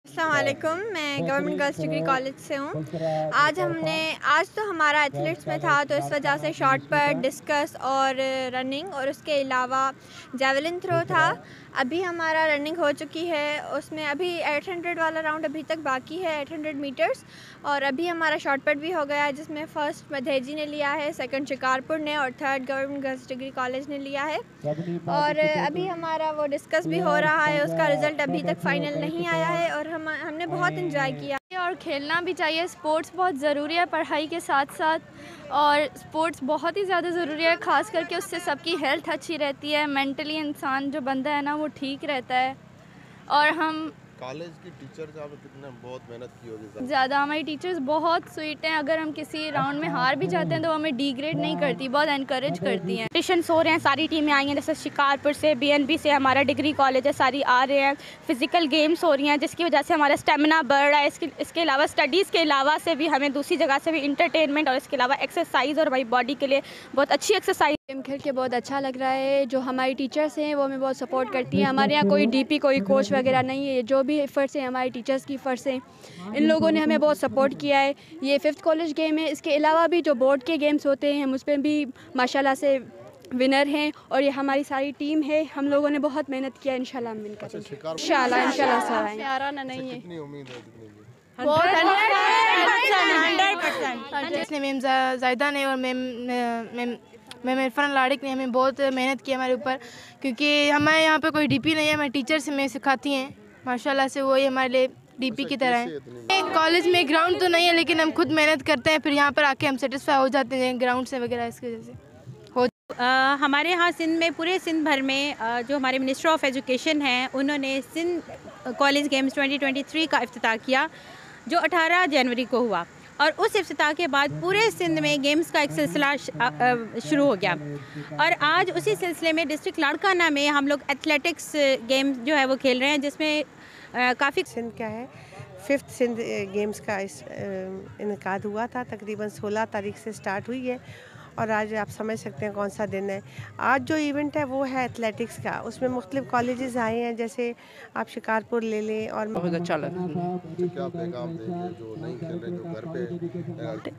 अस्सलाम वालेकुम, मैं गवर्नमेंट गर्ल्स डिग्री कॉलेज से हूँ। आज तो हमारा एथलेट्स में था, तो इस वजह से शॉट पुट, डिस्कस और रनिंग और उसके अलावा जेवलिन थ्रो था। अभी हमारा रनिंग हो चुकी है, उसमें अभी 800 वाला राउंड अभी तक बाकी है, 800 मीटर्स। और अभी हमारा शॉट पुट भी हो गया है, जिसमें फ़र्स्ट मधेजी ने लिया है, सेकंड शिकारपुर ने और third government girls degree college ने लिया है। और अभी हमारा वो डिस्कस भी हो रहा है, उसका रिज़ल्ट अभी तक फ़ाइनल नहीं आया है और हमने बहुत इंजॉय किया। और खेलना भी चाहिए, स्पोर्ट्स बहुत ज़रूरी है पढ़ाई के साथ साथ, और स्पोर्ट्स बहुत ही ज़्यादा ज़रूरी है, ख़ास करके उससे सबकी हेल्थ अच्छी रहती है, मेंटली इंसान जो बंदा है ना वो ठीक रहता है। और हम कॉलेज की टीचर्स आप कितने बहुत मेहनत की होगी? ज़्यादा हमारी टीचर्स बहुत स्वीट हैं। अगर हम किसी राउंड में हार भी जाते हैं तो हमें डिग्रेड नहीं करती, बहुत एनकरेज करती हैं। कंपटीशंस हो रहे हैं, सारी टीमें आई हैं, जैसे शिकारपुर से, बीएनबी से, हमारा डिग्री कॉलेज है, सारी आ रहे हैं। फिजिकल गेम्स हो रही हैं जिसकी वजह से हमारा स्टेमिना बढ़ रहा है। इसके अलावा स्टडीज़ के अलावा से भी हमें दूसरी जगह से भी इंटरटेनमेंट और इसके अलावा एक्सरसाइज और हमारी बॉडी के लिए बहुत अच्छी एक्सरसाइज। गेम खेल के बहुत अच्छा लग रहा है। जो हमारी टीचर्स हैं वो हमें बहुत सपोर्ट करती हैं। हमारे यहाँ कोई डीपी, कोई कोच वगैरह नहीं है, जो भी एफर्ट्स हैं हमारी टीचर्स की एफर्ट्स हैं। इन लोगों ने हमें बहुत सपोर्ट किया है। ये 5th कॉलेज गेम है, इसके अलावा भी जो बोर्ड के गेम्स होते हैं हम उस पर भी माशाल्लाह से विनर हैं। और ये हमारी सारी टीम है, हम लोगों ने बहुत मेहनत किया। इंशाल्लाह हम विन करेंगे, इंशाल्लाह सर आएंगे। प्यारा ना नहीं है, कितनी उम्मीद है? कितनी की? बहुत 100%। इसलिए मैम जायदा ने और मैम इरफान लाड़िक ने हमें बहुत मेहनत की हमारे ऊपर, क्योंकि हमारे यहाँ पे कोई डीपी नहीं है। हमारे टीचर्स हमें सिखाती हैं माशाल्लाह से, वही हमारे लिए डीपी की तरह है। कॉलेज में ग्राउंड तो नहीं है, लेकिन हम खुद मेहनत करते हैं, फिर यहाँ पर आके हम सेटिस्फाई हो जाते हैं ग्राउंड से वगैरह। इसकी वजह से हमारे यहाँ सिंध में, पूरे सिंध भर में जो हमारे मिनिस्टर ऑफ एजुकेशन हैं उन्होंने सिंध कॉलेज गेम्स 2023 का इफ्तिताह किया, जो 18 जनवरी को हुआ। और उस इफ्तिताह के बाद पूरे सिंध में गेम्स का एक सिलसिला शुरू हो गया। और आज उसी सिलसिले में डिस्ट्रिक्ट लाड़काना में हम लोग एथलेटिक्स गेम जो है वो खेल रहे हैं, जिसमें काफ़ी सिंध क्या है 5th सिंध गेम्स का इनकाद हुआ था। तकरीबन 16 तारीख से स्टार्ट हुई है और आज आप समझ सकते हैं कौन सा दिन है। आज जो इवेंट है वो है एथलेटिक्स का, उसमें मुख्तलिफ कॉलेजेस आए हैं, जैसे आप शिकारपुर ले लें। और बहुत अच्छा लगा। क्या पैगाम देंगे जो नहीं खेल रहे, जो घर पे